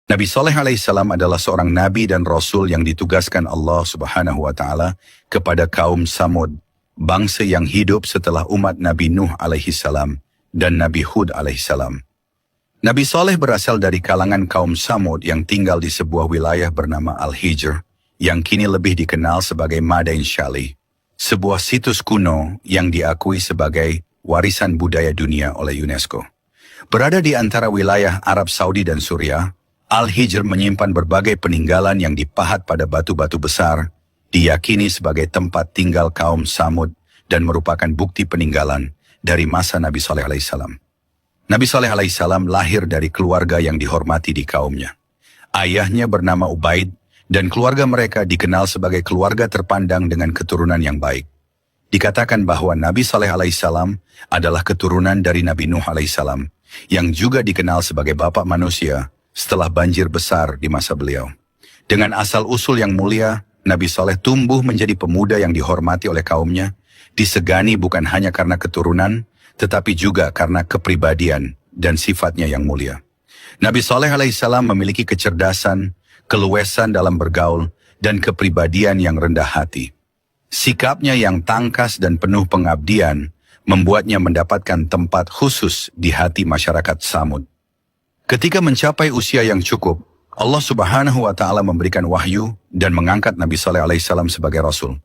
Nabi Saleh alaihissalam adalah seorang nabi dan rasul yang ditugaskan Allah Subhanahu wa taala kepada kaum Samud, bangsa yang hidup setelah umat Nabi Nuh alaihissalam dan Nabi Hud alaihissalam. Nabi Saleh berasal dari kalangan kaum Samud yang tinggal di sebuah wilayah bernama Al-Hijr, yang kini lebih dikenal sebagai Madain Shalih, sebuah situs kuno yang diakui sebagai warisan budaya dunia oleh UNESCO. Berada di antara wilayah Arab Saudi dan Suriah, Al-Hijr menyimpan berbagai peninggalan yang dipahat pada batu-batu besar, diyakini sebagai tempat tinggal kaum Samud dan merupakan bukti peninggalan dari masa Nabi Saleh alaihissalam. Nabi Saleh alaihissalam lahir dari keluarga yang dihormati di kaumnya. Ayahnya bernama Ubaid dan keluarga mereka dikenal sebagai keluarga terpandang dengan keturunan yang baik. Dikatakan bahwa Nabi Saleh alaihissalam adalah keturunan dari Nabi Nuh alaihissalam, yang juga dikenal sebagai bapak manusia setelah banjir besar di masa beliau. Dengan asal-usul yang mulia, Nabi Saleh tumbuh menjadi pemuda yang dihormati oleh kaumnya, disegani bukan hanya karena keturunan, tetapi juga karena kepribadian dan sifatnya yang mulia. Nabi Saleh alaihissalam memiliki kecerdasan, keluasan dalam bergaul, dan kepribadian yang rendah hati. Sikapnya yang tangkas dan penuh pengabdian membuatnya mendapatkan tempat khusus di hati masyarakat Samud. Ketika mencapai usia yang cukup, Allah Subhanahu wa taala memberikan wahyu dan mengangkat Nabi Saleh alaihissalam sebagai rasul.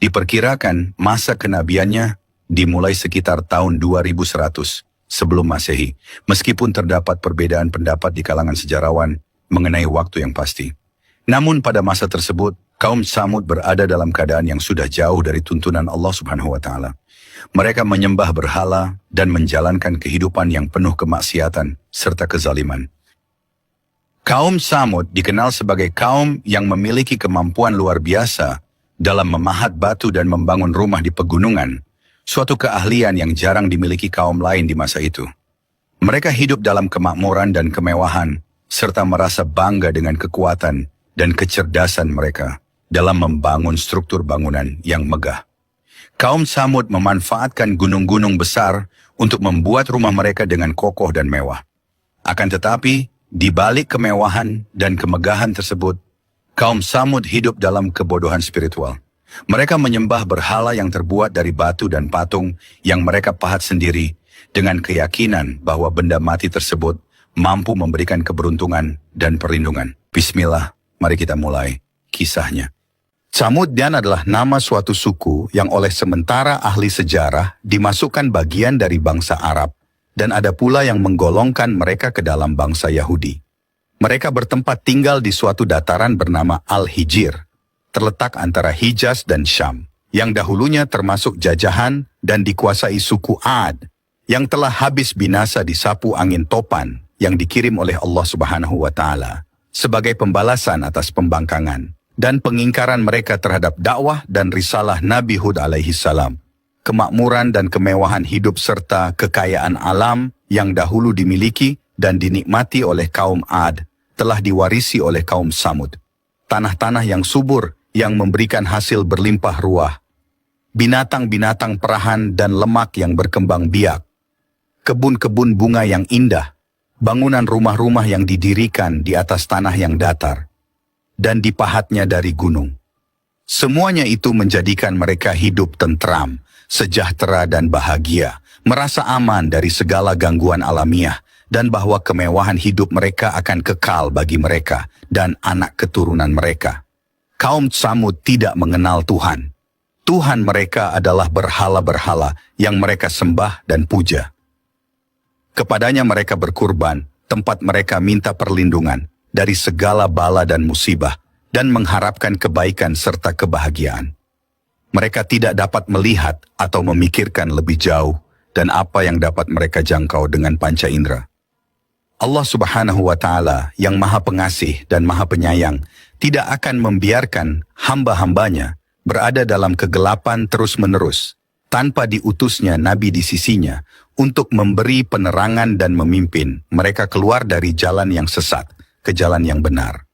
Diperkirakan masa kenabiannya dimulai sekitar tahun 2100 sebelum Masehi, meskipun terdapat perbedaan pendapat di kalangan sejarawan mengenai waktu yang pasti. Namun pada masa tersebut, kaum Samud berada dalam keadaan yang sudah jauh dari tuntunan Allah Subhanahu wa taala. Mereka menyembah berhala dan menjalankan kehidupan yang penuh kemaksiatan serta kezaliman. Kaum Samud dikenal sebagai kaum yang memiliki kemampuan luar biasa dalam memahat batu dan membangun rumah di pegunungan, suatu keahlian yang jarang dimiliki kaum lain di masa itu. Mereka hidup dalam kemakmuran dan kemewahan, serta merasa bangga dengan kekuatan dan kecerdasan mereka dalam membangun struktur bangunan yang megah. Kaum Samud memanfaatkan gunung-gunung besar untuk membuat rumah mereka dengan kokoh dan mewah. Akan tetapi, di balik kemewahan dan kemegahan tersebut, kaum Samud hidup dalam kebodohan spiritual. Mereka menyembah berhala yang terbuat dari batu dan patung yang mereka pahat sendiri dengan keyakinan bahwa benda mati tersebut mampu memberikan keberuntungan dan perlindungan. Bismillah, mari kita mulai kisahnya. Samudian adalah nama suatu suku yang oleh sementara ahli sejarah dimasukkan bagian dari bangsa Arab, dan ada pula yang menggolongkan mereka ke dalam bangsa Yahudi. Mereka bertempat tinggal di suatu dataran bernama Al-Hijr, terletak antara Hijaz dan Syam, yang dahulunya termasuk jajahan dan dikuasai suku Ad, yang telah habis binasa disapu angin topan yang dikirim oleh Allah Subhanahu wa taala sebagai pembalasan atas pembangkangan dan pengingkaran mereka terhadap dakwah dan risalah Nabi Hud alaihissalam. Kemakmuran dan kemewahan hidup serta kekayaan alam yang dahulu dimiliki dan dinikmati oleh kaum Ad telah diwarisi oleh kaum Samud. Tanah-tanah yang subur yang memberikan hasil berlimpah ruah. Binatang-binatang perahan dan lemak yang berkembang biak. Kebun-kebun bunga yang indah. Bangunan rumah-rumah yang didirikan di atas tanah yang datar dan dipahatnya dari gunung. Semuanya itu menjadikan mereka hidup tentram, sejahtera dan bahagia, merasa aman dari segala gangguan alamiah, dan bahwa kemewahan hidup mereka akan kekal bagi mereka dan anak keturunan mereka. Kaum Samud tidak mengenal Tuhan. Tuhan mereka adalah berhala-berhala yang mereka sembah dan puja. Kepadanya mereka berkurban, tempat mereka minta perlindungan dari segala bala dan musibah, dan mengharapkan kebaikan serta kebahagiaan. Mereka tidak dapat melihat atau memikirkan lebih jauh dan apa yang dapat mereka jangkau dengan panca indera. Allah Subhanahu wa taala yang Maha Pengasih dan Maha Penyayang tidak akan membiarkan hamba-hambanya berada dalam kegelapan terus-menerus tanpa diutusnya nabi di sisinya untuk memberi penerangan dan memimpin mereka keluar dari jalan yang sesat ke jalan yang benar.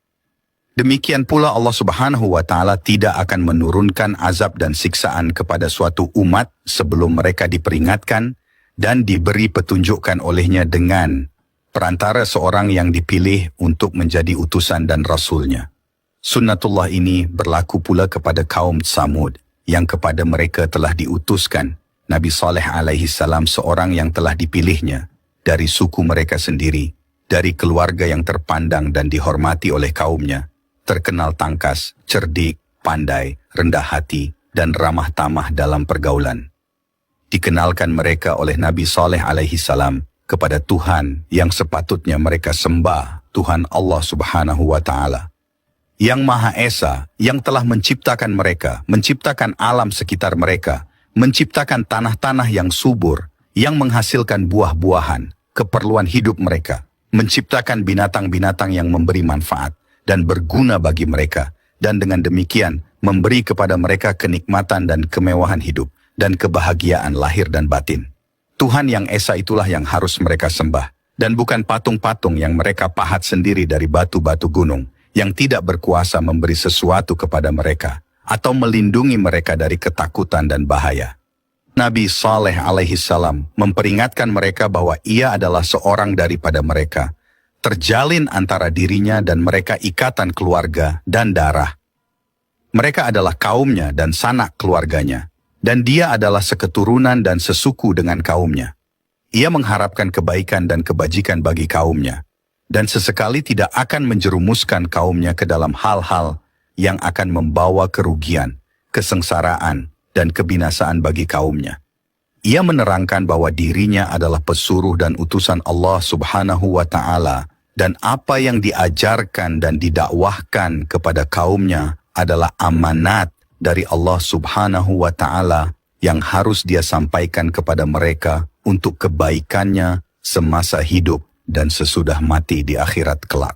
Demikian pula Allah Subhanahu wa taala tidak akan menurunkan azab dan siksaan kepada suatu umat sebelum mereka diperingatkan dan diberi petunjukkan olehnya dengan perantara seorang yang dipilih untuk menjadi utusan dan rasulnya. Sunnatullah ini berlaku pula kepada kaum Tsamud, yang kepada mereka telah diutuskan Nabi Saleh alaihi salam, seorang yang telah dipilihnya dari suku mereka sendiri, dari keluarga yang terpandang dan dihormati oleh kaumnya, terkenal tangkas, cerdik, pandai, rendah hati, dan ramah tamah dalam pergaulan. Dikenalkan mereka oleh Nabi Saleh alaihi salam kepada Tuhan yang sepatutnya mereka sembah, Tuhan Allah Subhanahu wa Ta'ala, yang Maha Esa, yang telah menciptakan mereka, menciptakan alam sekitar mereka, menciptakan tanah-tanah yang subur, yang menghasilkan buah-buahan, keperluan hidup mereka, menciptakan binatang-binatang yang memberi manfaat dan berguna bagi mereka, dan dengan demikian memberi kepada mereka kenikmatan dan kemewahan hidup, dan kebahagiaan lahir dan batin. Tuhan yang Esa itulah yang harus mereka sembah, dan bukan patung-patung yang mereka pahat sendiri dari batu-batu gunung, yang tidak berkuasa memberi sesuatu kepada mereka, atau melindungi mereka dari ketakutan dan bahaya. Nabi Saleh alaihi salam memperingatkan mereka bahwa ia adalah seorang daripada mereka, terjalin antara dirinya dan mereka ikatan keluarga dan darah. Mereka adalah kaumnya dan sanak keluarganya, dan dia adalah seketurunan dan sesuku dengan kaumnya. Ia mengharapkan kebaikan dan kebajikan bagi kaumnya, dan sesekali tidak akan menjerumuskan kaumnya ke dalam hal-hal yang akan membawa kerugian, kesengsaraan, dan kebinasaan bagi kaumnya. Ia menerangkan bahwa dirinya adalah pesuruh dan utusan Allah Subhanahu wa Ta'ala, dan apa yang diajarkan dan didakwahkan kepada kaumnya adalah amanat dari Allah Subhanahu wa Ta'ala yang harus dia sampaikan kepada mereka untuk kebaikannya semasa hidup dan sesudah mati di akhirat kelak.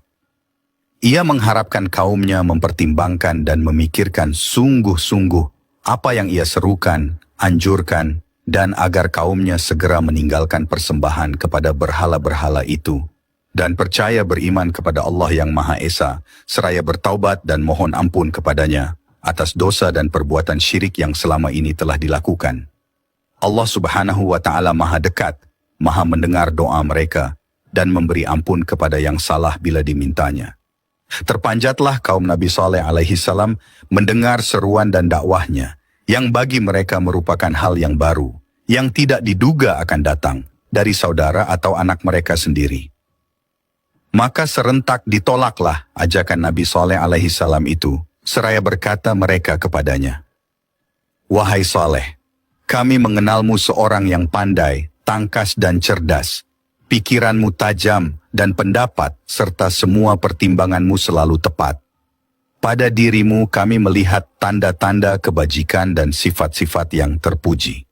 Ia mengharapkan kaumnya mempertimbangkan dan memikirkan sungguh-sungguh apa yang ia serukan, anjurkan, dan agar kaumnya segera meninggalkan persembahan kepada berhala-berhala itu, dan percaya beriman kepada Allah yang Maha Esa, seraya bertaubat dan mohon ampun kepadanya atas dosa dan perbuatan syirik yang selama ini telah dilakukan. Allah Subhanahu wa Ta'ala Maha dekat, Maha mendengar doa mereka, dan memberi ampun kepada yang salah bila dimintanya. Terpanjatlah kaum Nabi Saleh alaihi salam mendengar seruan dan dakwahnya, yang bagi mereka merupakan hal yang baru, yang tidak diduga akan datang dari saudara atau anak mereka sendiri. Maka serentak ditolaklah ajakan Nabi Saleh alaihi salam itu, seraya berkata mereka kepadanya, "Wahai Saleh, kami mengenalmu seorang yang pandai, tangkas dan cerdas. Pikiranmu tajam dan pendapat serta semua pertimbanganmu selalu tepat. Pada dirimu kami melihat tanda-tanda kebajikan dan sifat-sifat yang terpuji.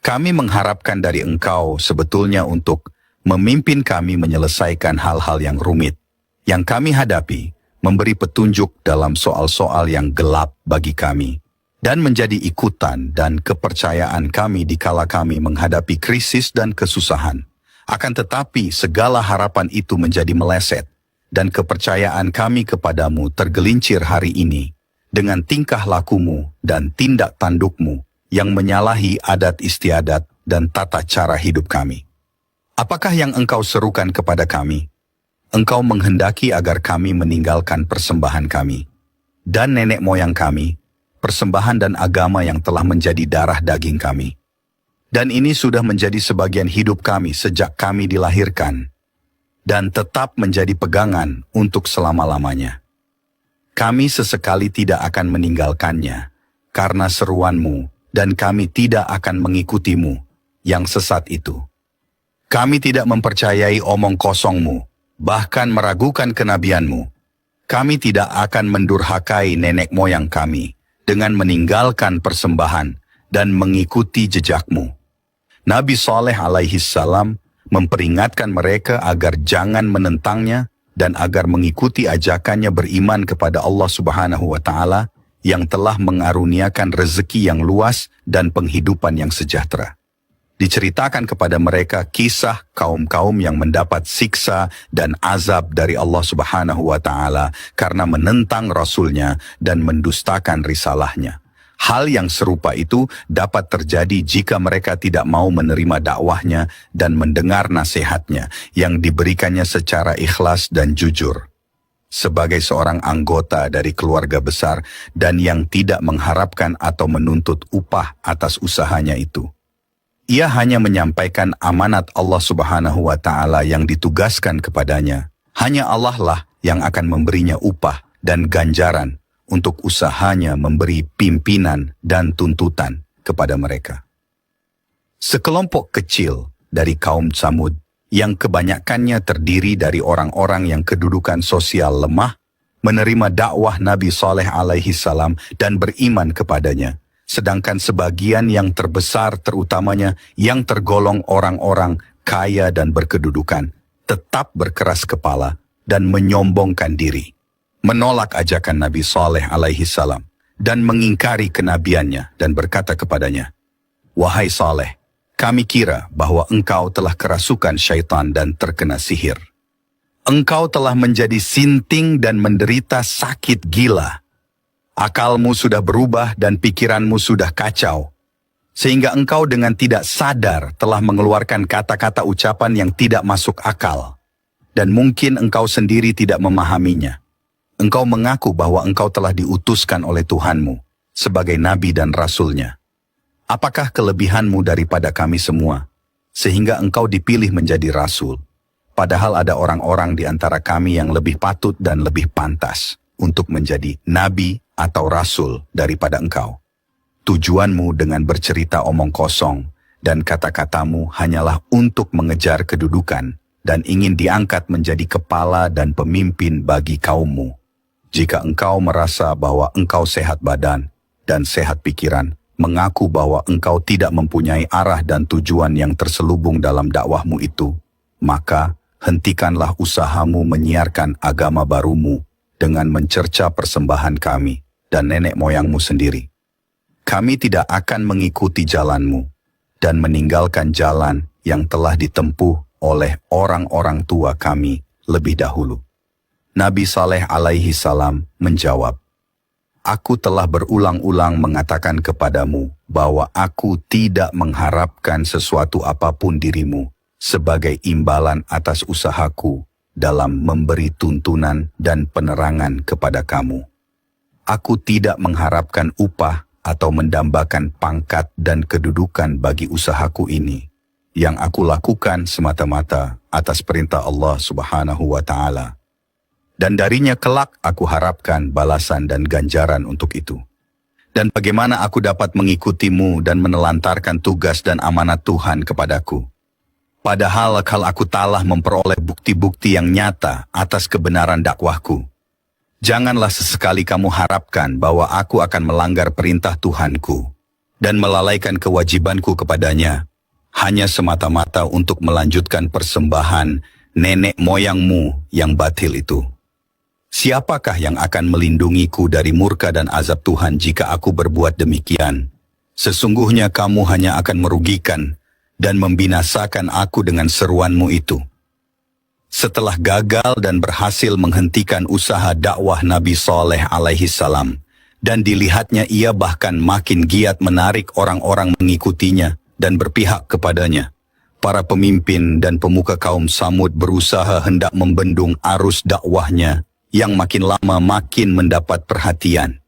Kami mengharapkan dari engkau sebetulnya untuk memimpin kami menyelesaikan hal-hal yang rumit, yang kami hadapi, memberi petunjuk dalam soal-soal yang gelap bagi kami, dan menjadi ikutan dan kepercayaan kami dikala kami menghadapi krisis dan kesusahan. Akan tetapi segala harapan itu menjadi meleset, dan kepercayaan kami kepadamu tergelincir hari ini dengan tingkah lakumu dan tindak tandukmu yang menyalahi adat istiadat dan tata cara hidup kami. Apakah yang engkau serukan kepada kami? Engkau menghendaki agar kami meninggalkan persembahan kami dan nenek moyang kami, persembahan dan agama yang telah menjadi darah daging kami. Dan ini sudah menjadi sebagian hidup kami sejak kami dilahirkan, dan tetap menjadi pegangan untuk selama-lamanya. Kami sesekali tidak akan meninggalkannya, karena seruanmu, dan kami tidak akan mengikutimu, yang sesat itu. Kami tidak mempercayai omong kosongmu, bahkan meragukan kenabianmu. Kami tidak akan mendurhakai nenek moyang kami, dengan meninggalkan persembahan, dan mengikuti jejakmu. Nabi Saleh alaihi salam memperingatkan mereka agar jangan menentangnya dan agar mengikuti ajakannya beriman kepada Allah Subhanahu wa Ta'ala yang telah mengaruniakan rezeki yang luas dan penghidupan yang sejahtera. Diceritakan kepada mereka kisah kaum-kaum yang mendapat siksa dan azab dari Allah Subhanahu wa Ta'ala karena menentang Rasulnya dan mendustakan risalahnya. Hal yang serupa itu dapat terjadi jika mereka tidak mau menerima dakwahnya dan mendengar nasihatnya yang diberikannya secara ikhlas dan jujur. Sebagai seorang anggota dari keluarga besar dan yang tidak mengharapkan atau menuntut upah atas usahanya itu. Ia hanya menyampaikan amanat Allah Subhanahu wa Ta'ala yang ditugaskan kepadanya. Hanya Allah lah yang akan memberinya upah dan ganjaran untuk usahanya memberi pimpinan dan tuntutan kepada mereka. Sekelompok kecil dari kaum Tsamud yang kebanyakannya terdiri dari orang-orang yang kedudukan sosial lemah, menerima dakwah Nabi Saleh alaihi salam dan beriman kepadanya. Sedangkan sebagian yang terbesar terutamanya yang tergolong orang-orang kaya dan berkedudukan, tetap berkeras kepala dan menyombongkan diri, menolak ajakan Nabi Saleh alaihi salam dan mengingkari kenabiannya dan berkata kepadanya, "Wahai Saleh, kami kira bahwa engkau telah kerasukan syaitan dan terkena sihir. Engkau telah menjadi sinting dan menderita sakit gila. Akalmu sudah berubah dan pikiranmu sudah kacau, sehingga engkau dengan tidak sadar telah mengeluarkan kata-kata ucapan yang tidak masuk akal, dan mungkin engkau sendiri tidak memahaminya. Engkau mengaku bahwa engkau telah diutuskan oleh Tuhanmu sebagai nabi dan rasulnya. Apakah kelebihanmu daripada kami semua, sehingga engkau dipilih menjadi rasul, padahal ada orang-orang di antara kami yang lebih patut dan lebih pantas untuk menjadi nabi atau rasul daripada engkau. Tujuanmu dengan bercerita omong kosong dan kata-katamu hanyalah untuk mengejar kedudukan dan ingin diangkat menjadi kepala dan pemimpin bagi kaummu. Jika engkau merasa bahwa engkau sehat badan dan sehat pikiran, mengaku bahwa engkau tidak mempunyai arah dan tujuan yang terselubung dalam dakwahmu itu, maka hentikanlah usahamu menyiarkan agama barumu dengan mencerca persembahan kami dan nenek moyangmu sendiri. Kami tidak akan mengikuti jalanmu dan meninggalkan jalan yang telah ditempuh oleh orang-orang tua kami lebih dahulu." Nabi Saleh alaihi salam menjawab, "Aku telah berulang-ulang mengatakan kepadamu bahwa aku tidak mengharapkan sesuatu apapun dirimu sebagai imbalan atas usahaku dalam memberi tuntunan dan penerangan kepada kamu. Aku tidak mengharapkan upah atau mendambakan pangkat dan kedudukan bagi usahaku ini. Yang aku lakukan semata-mata atas perintah Allah Subhanahu wa Ta'ala. Dan darinya kelak aku harapkan balasan dan ganjaran untuk itu. Dan bagaimana aku dapat mengikutimu dan menelantarkan tugas dan amanat Tuhan kepadaku? Padahal kalau aku telah memperoleh bukti-bukti yang nyata atas kebenaran dakwahku. Janganlah sesekali kamu harapkan bahwa aku akan melanggar perintah Tuhanku dan melalaikan kewajibanku kepadanya, hanya semata-mata untuk melanjutkan persembahan nenek moyangmu yang batil itu. Siapakah yang akan melindungiku dari murka dan azab Tuhan jika aku berbuat demikian? Sesungguhnya kamu hanya akan merugikan dan membinasakan aku dengan seruanmu itu." Setelah gagal dan berhasil menghentikan usaha dakwah Nabi Saleh alaihi salam, dan dilihatnya ia bahkan makin giat menarik orang-orang mengikutinya dan berpihak kepadanya, para pemimpin dan pemuka kaum Tsamud berusaha hendak membendung arus dakwahnya yang makin lama makin mendapat perhatian,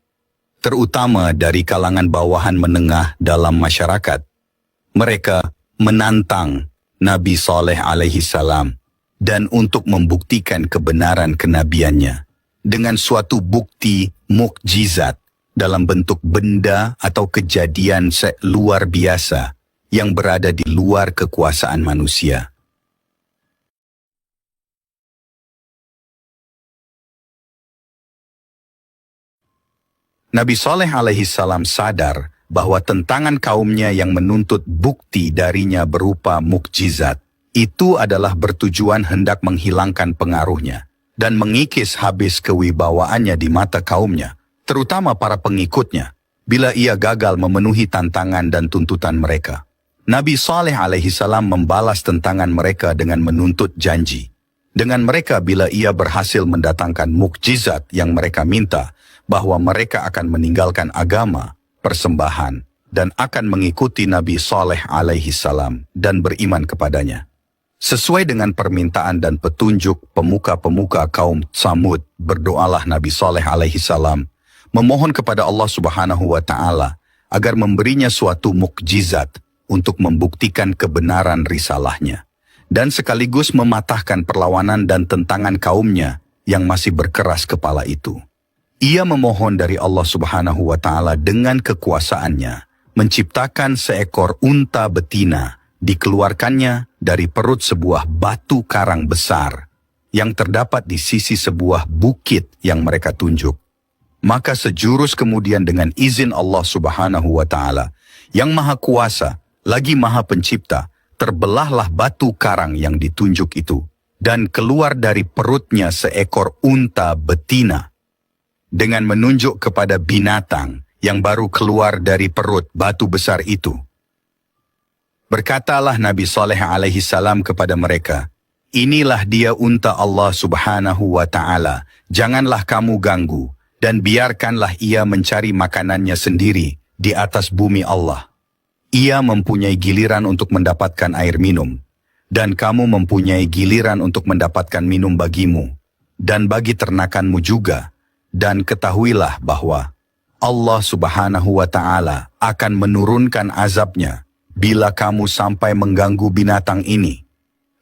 terutama dari kalangan bawahan menengah dalam masyarakat. Mereka menantang Nabi Saleh alaihi salam dan untuk membuktikan kebenaran kenabiannya dengan suatu bukti mukjizat dalam bentuk benda atau kejadian luar biasa yang berada di luar kekuasaan manusia. Nabi Saleh alaihi salam sadar bahwa tentangan kaumnya yang menuntut bukti darinya berupa mukjizat itu adalah bertujuan hendak menghilangkan pengaruhnya dan mengikis habis kewibawaannya di mata kaumnya, terutama para pengikutnya, bila ia gagal memenuhi tantangan dan tuntutan mereka. Nabi Saleh alaihi salam membalas tentangan mereka dengan menuntut janji. Dengan mereka bila ia berhasil mendatangkan mukjizat yang mereka minta, bahwa mereka akan meninggalkan agama persembahan, dan akan mengikuti Nabi Saleh alaihi salam dan beriman kepadanya. Sesuai dengan permintaan dan petunjuk pemuka-pemuka kaum Tsamud, berdoalah Nabi Saleh alaihi salam memohon kepada Allah Subhanahu wa Ta'ala agar memberinya suatu mukjizat untuk membuktikan kebenaran risalahnya, dan sekaligus mematahkan perlawanan dan tentangan kaumnya yang masih berkeras kepala itu. Ia memohon dari Allah Subhanahu wa Ta'ala dengan kekuasaannya menciptakan seekor unta betina, dikeluarkannya dari perut sebuah batu karang besar yang terdapat di sisi sebuah bukit yang mereka tunjuk. Maka sejurus kemudian dengan izin Allah Subhanahu wa Ta'ala yang maha kuasa lagi maha pencipta, terbelahlah batu karang yang ditunjuk itu, dan keluar dari perutnya seekor unta betina dengan menunjuk kepada binatang yang baru keluar dari perut batu besar itu. Berkatalah Nabi Saleh alaihi salam kepada mereka, "Inilah dia unta Allah Subhanahu wa Ta'ala, janganlah kamu ganggu, dan biarkanlah ia mencari makanannya sendiri di atas bumi Allah. Ia mempunyai giliran untuk mendapatkan air minum, dan kamu mempunyai giliran untuk mendapatkan minum bagimu, dan bagi ternakanmu juga, dan ketahuilah bahwa Allah Subhanahu wa Ta'ala akan menurunkan azabnya bila kamu sampai mengganggu binatang ini."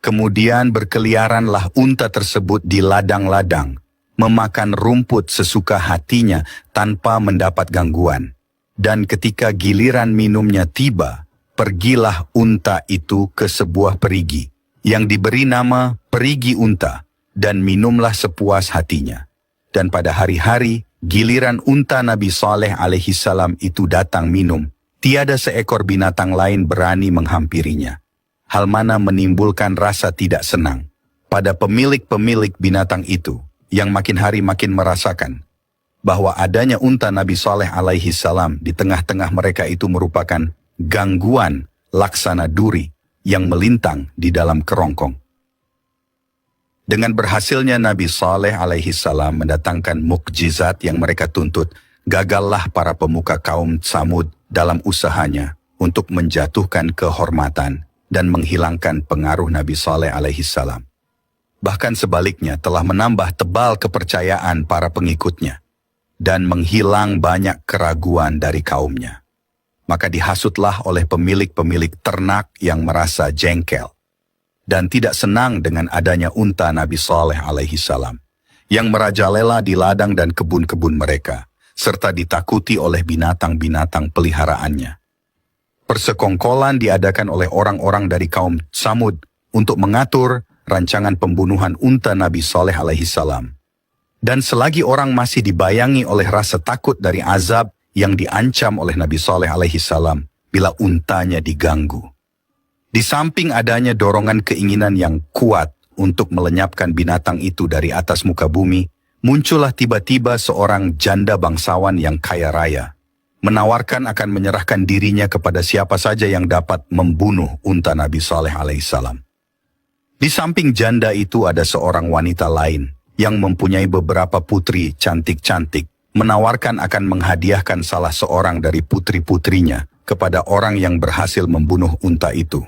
Kemudian berkeliaranlah unta tersebut di ladang-ladang, memakan rumput sesuka hatinya tanpa mendapat gangguan. Dan ketika giliran minumnya tiba, pergilah unta itu ke sebuah perigi, yang diberi nama perigi unta, dan minumlah sepuas hatinya. Dan pada hari-hari, giliran unta Nabi Saleh alaihi salam itu datang minum, tiada seekor binatang lain berani menghampirinya. Hal mana menimbulkan rasa tidak senang pada pemilik-pemilik binatang itu, yang makin hari makin merasakan bahwa adanya unta Nabi Saleh alaihi salam di tengah-tengah mereka itu merupakan gangguan laksana duri yang melintang di dalam kerongkong. Dengan berhasilnya Nabi Saleh alaihi salam mendatangkan mukjizat yang mereka tuntut, gagallah para pemuka kaum Tsamud dalam usahanya untuk menjatuhkan kehormatan dan menghilangkan pengaruh Nabi Saleh alaihi salam. Bahkan sebaliknya telah menambah tebal kepercayaan para pengikutnya dan menghilang banyak keraguan dari kaumnya. Maka dihasutlah oleh pemilik-pemilik ternak yang merasa jengkel dan tidak senang dengan adanya unta Nabi Saleh alaihi salam yang merajalela di ladang dan kebun-kebun mereka, serta ditakuti oleh binatang-binatang peliharaannya. Persekongkolan diadakan oleh orang-orang dari kaum Tsamud untuk mengatur rancangan pembunuhan unta Nabi Saleh alaihi salam. Dan selagi orang masih dibayangi oleh rasa takut dari azab yang diancam oleh Nabi Saleh alaihi salam bila untanya diganggu, di samping adanya dorongan keinginan yang kuat untuk melenyapkan binatang itu dari atas muka bumi, muncullah tiba-tiba seorang janda bangsawan yang kaya raya, menawarkan akan menyerahkan dirinya kepada siapa saja yang dapat membunuh unta Nabi Saleh alaihissalam. Di samping janda itu ada seorang wanita lain yang mempunyai beberapa putri cantik-cantik, menawarkan akan menghadiahkan salah seorang dari putri-putrinya kepada orang yang berhasil membunuh unta itu.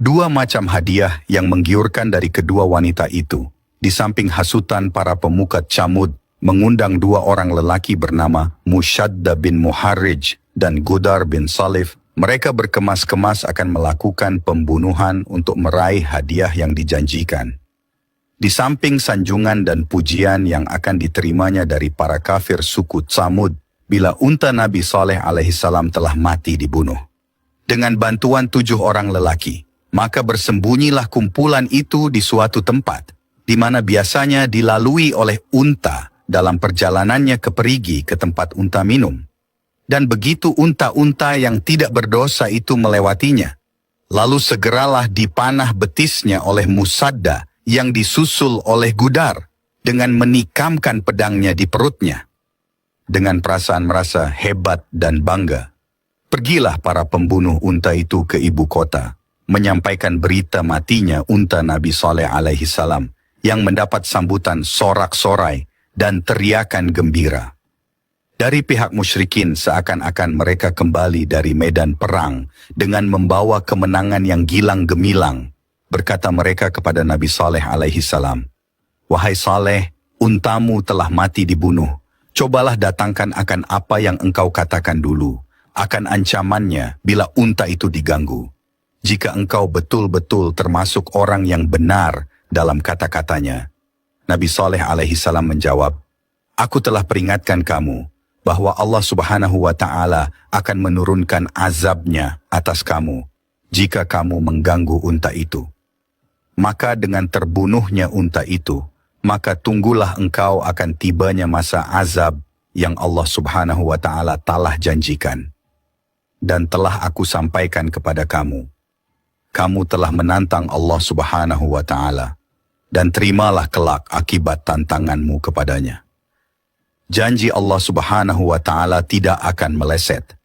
Dua macam hadiah yang menggiurkan dari kedua wanita itu, di samping hasutan para pemuka Tsamud mengundang dua orang lelaki bernama Mushadda bin Muharrij dan Gudar bin Salif. Mereka berkemas-kemas akan melakukan pembunuhan untuk meraih hadiah yang dijanjikan. Di samping sanjungan dan pujian yang akan diterimanya dari para kafir suku Tsamud bila unta Nabi Saleh alaihissalam telah mati dibunuh. Dengan bantuan 7 orang lelaki, maka bersembunyilah kumpulan itu di suatu tempat, di mana biasanya dilalui oleh unta dalam perjalanannya ke perigi ke tempat unta minum. Dan begitu unta-unta yang tidak berdosa itu melewatinya, lalu segeralah dipanah betisnya oleh Musadda yang disusul oleh Gudar dengan menikamkan pedangnya di perutnya. Dengan perasaan merasa hebat dan bangga, pergilah para pembunuh unta itu ke ibu kota, menyampaikan berita matinya unta Nabi Saleh alaihissalam yang mendapat sambutan sorak-sorai dan teriakan gembira. Dari pihak musyrikin seakan-akan mereka kembali dari medan perang dengan membawa kemenangan yang gilang gemilang. Berkata mereka kepada Nabi Saleh alaihi salam, "Wahai Saleh, untamu telah mati dibunuh. Cobalah datangkan akan apa yang engkau katakan dulu, akan ancamannya bila unta itu diganggu. Jika engkau betul-betul termasuk orang yang benar dalam kata-katanya." Nabi Saleh alaihi salam menjawab, "Aku telah peringatkan kamu bahwa Allah Subhanahu wa Ta'ala akan menurunkan azabnya atas kamu jika kamu mengganggu unta itu. Maka dengan terbunuhnya unta itu, maka tunggulah engkau akan tibanya masa azab yang Allah Subhanahu wa Ta'ala telah janjikan. Dan telah aku sampaikan kepada kamu, kamu telah menantang Allah Subhanahu wa Ta'ala, dan terimalah kelak akibat tantanganmu kepadanya. Janji Allah Subhanahu wa Ta'ala tidak akan meleset.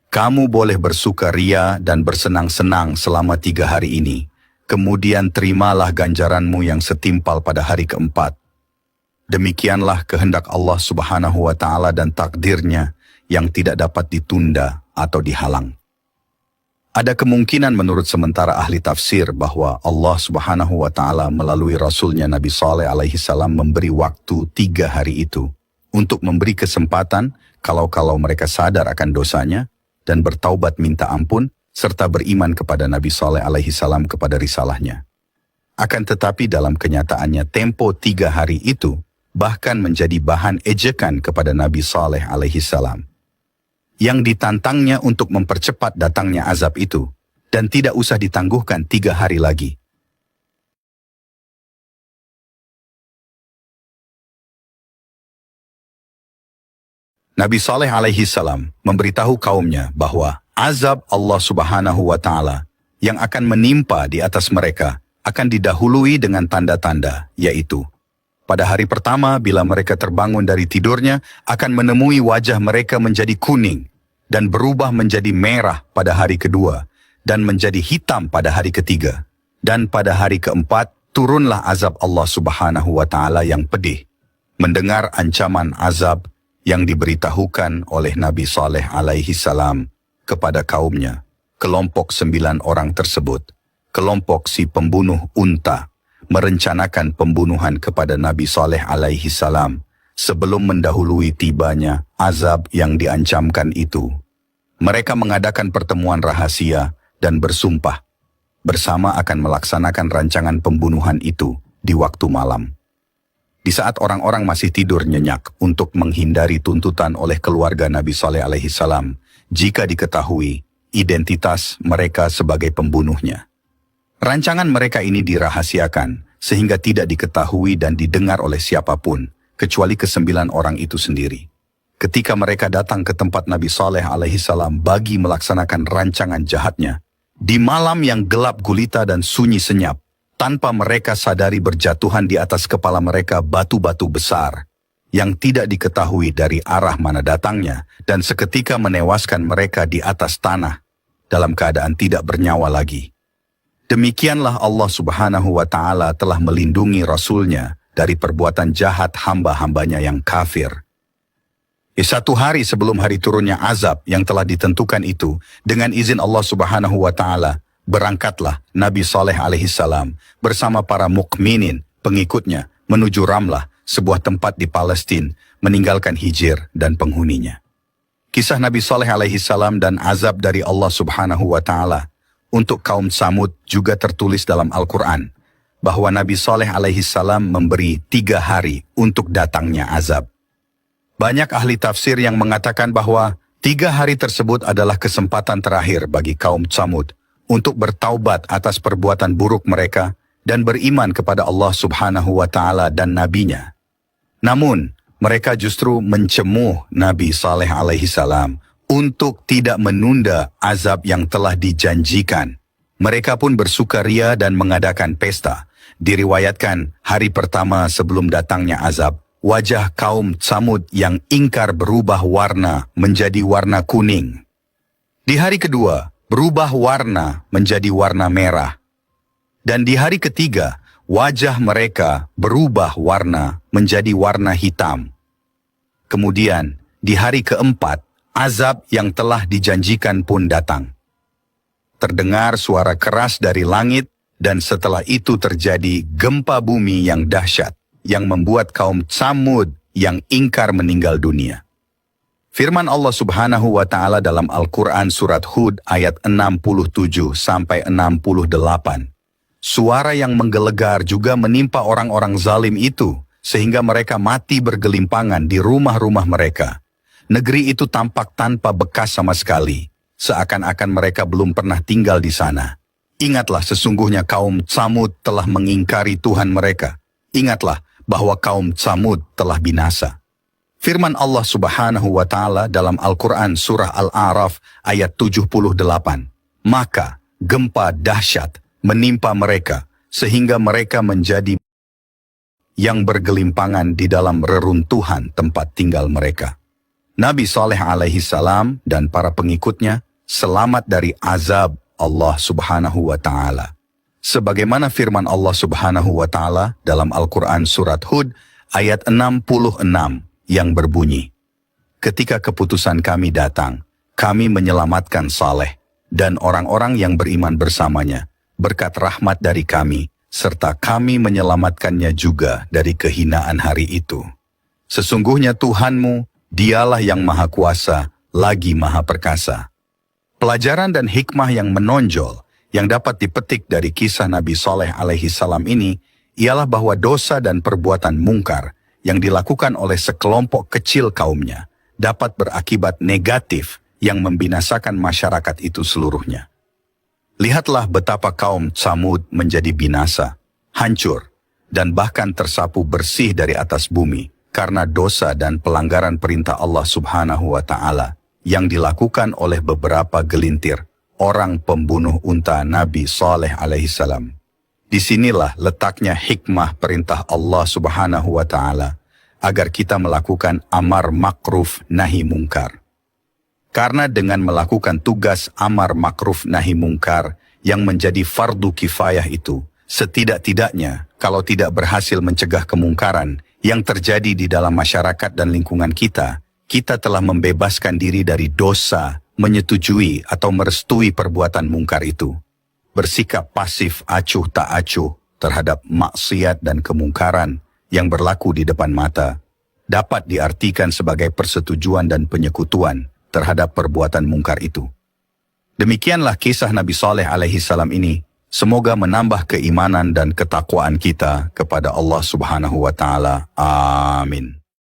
Kamu boleh bersukaria dan bersenang-senang selama 3 hari ini. Kemudian terimalah ganjaranmu yang setimpal pada hari keempat. Demikianlah kehendak Allah Subhanahu wa Ta'ala dan takdirnya yang tidak dapat ditunda atau dihalang. Ada kemungkinan menurut sementara ahli tafsir bahwa Allah Subhanahu wa Ta'ala melalui Rasulnya Nabi Saleh alaihi salam memberi waktu 3 hari itu untuk memberi kesempatan kalau mereka sadar akan dosanya dan bertaubat minta ampun serta beriman kepada Nabi Saleh alaihi salam kepada risalahnya. Akan tetapi dalam kenyataannya tempo 3 hari itu bahkan menjadi bahan ejekan kepada Nabi Saleh alaihi salam, yang ditantangnya untuk mempercepat datangnya azab itu dan tidak usah ditangguhkan 3 hari lagi. Nabi Saleh alaihi salam memberitahu kaumnya bahwa azab Allah Subhanahu wa Ta'ala yang akan menimpa di atas mereka akan didahului dengan tanda-tanda, yaitu pada hari pertama bila mereka terbangun dari tidurnya akan menemui wajah mereka menjadi kuning dan berubah menjadi merah pada hari kedua dan menjadi hitam pada hari ketiga. Dan pada hari keempat turunlah azab Allah Subhanahu wa Ta'ala yang pedih. Mendengar ancaman azab yang diberitahukan oleh Nabi Saleh alaihi salam kepada kaumnya, kelompok 9 orang tersebut, kelompok si pembunuh unta, merencanakan pembunuhan kepada Nabi Saleh alaihi salam sebelum mendahului tibanya azab yang diancamkan itu. Mereka mengadakan pertemuan rahasia dan bersumpah bersama akan melaksanakan rancangan pembunuhan itu di waktu malam. Di saat orang-orang masih tidur nyenyak untuk menghindari tuntutan oleh keluarga Nabi Saleh alaihi salam jika diketahui identitas mereka sebagai pembunuhnya. Rancangan mereka ini dirahasiakan sehingga tidak diketahui dan didengar oleh siapapun kecuali ke-9 orang itu sendiri. Ketika mereka datang ke tempat Nabi Saleh alaihi salam bagi melaksanakan rancangan jahatnya, di malam yang gelap gulita dan sunyi senyap, tanpa mereka sadari berjatuhan di atas kepala mereka batu-batu besar yang tidak diketahui dari arah mana datangnya dan seketika menewaskan mereka di atas tanah dalam keadaan tidak bernyawa lagi. Demikianlah Allah Subhanahu wa Ta'ala telah melindungi Rasulnya dari perbuatan jahat hamba-hambanya yang kafir. 1 hari sebelum hari turunnya azab yang telah ditentukan itu, dengan izin Allah Subhanahu wa Ta'ala, berangkatlah Nabi Saleh alaihi salam bersama para mukminin pengikutnya menuju Ramlah, sebuah tempat di Palestina, meninggalkan Hijr dan penghuninya. Kisah Nabi Saleh alaihi salam dan azab dari Allah Subhanahu wa Ta'ala untuk kaum Samud juga tertulis dalam Al-Quran, bahwa Nabi Saleh alaihi salam memberi 3 hari untuk datangnya azab. Banyak ahli tafsir yang mengatakan bahwa 3 hari tersebut adalah kesempatan terakhir bagi kaum Samud untuk bertaubat atas perbuatan buruk mereka dan beriman kepada Allah Subhanahu wa Ta'ala dan Nabi-Nya. Namun, mereka justru mencemuh Nabi Saleh alaihi salam untuk tidak menunda azab yang telah dijanjikan. Mereka pun bersukaria dan mengadakan pesta. Diriwayatkan hari pertama sebelum datangnya azab, wajah kaum Samud yang ingkar berubah warna menjadi warna kuning. Di hari kedua, berubah warna menjadi warna merah. Dan di hari ketiga, wajah mereka berubah warna menjadi warna hitam. Kemudian, Di hari keempat, azab yang telah dijanjikan pun datang. Terdengar suara keras dari langit, dan setelah itu terjadi gempa bumi yang dahsyat, yang membuat kaum Tsamud yang ingkar meninggal dunia. Firman Allah Subhanahu wa Ta'ala dalam Al-Quran Surat Hud ayat 67 sampai 68. Suara yang menggelegar juga menimpa orang-orang zalim itu, sehingga mereka mati bergelimpangan di rumah-rumah mereka. Negeri itu tampak tanpa bekas sama sekali, seakan-akan mereka belum pernah tinggal di sana. Ingatlah sesungguhnya kaum Tsamud telah mengingkari Tuhan mereka. Ingatlah bahwa kaum Tsamud telah binasa. Firman Allah Subhanahu wa Ta'ala dalam Al-Quran Surah Al-A'raf ayat 78. Maka gempa dahsyat menimpa mereka, sehingga mereka menjadi yang bergelimpangan di dalam reruntuhan tempat tinggal mereka. Nabi Saleh alaihi salam dan para pengikutnya selamat dari azab Allah Subhanahu wa Ta'ala. Sebagaimana firman Allah Subhanahu wa Ta'ala dalam Al-Quran Surat Hud ayat 66 yang berbunyi, ketika keputusan kami datang, kami menyelamatkan Saleh dan orang-orang yang beriman bersamanya berkat rahmat dari kami, serta kami menyelamatkannya juga dari kehinaan hari itu. Sesungguhnya Tuhanmu, Dialah yang Maha Kuasa, lagi Maha Perkasa. Pelajaran dan hikmah yang menonjol yang dapat dipetik dari kisah Nabi Saleh alaihi salam ini ialah bahwa dosa dan perbuatan mungkar yang dilakukan oleh sekelompok kecil kaumnya dapat berakibat negatif yang membinasakan masyarakat itu seluruhnya. Lihatlah betapa kaum Tsamud menjadi binasa, hancur, dan bahkan tersapu bersih dari atas bumi karena dosa dan pelanggaran perintah Allah Subhanahu wa Ta'ala yang dilakukan oleh beberapa gelintir orang pembunuh unta Nabi Saleh alaihi salam. Disinilah letaknya hikmah perintah Allah Subhanahu wa Ta'ala agar kita melakukan amar makruf nahi mungkar. Karena dengan melakukan tugas amar makruf nahi mungkar yang menjadi fardu kifayah itu, setidak-tidaknya kalau tidak berhasil mencegah kemungkaran yang terjadi di dalam masyarakat dan lingkungan kita, kita telah membebaskan diri dari dosa, menyetujui atau merestui perbuatan mungkar itu. Bersikap pasif acuh tak acuh terhadap maksiat dan kemungkaran yang berlaku di depan mata dapat diartikan sebagai persetujuan dan penyekutuan terhadap perbuatan mungkar itu. Demikianlah kisah Nabi Saleh alaihi salam ini. Semoga menambah keimanan dan ketakwaan kita kepada Allah Subhanahu wa Ta'ala. Amin.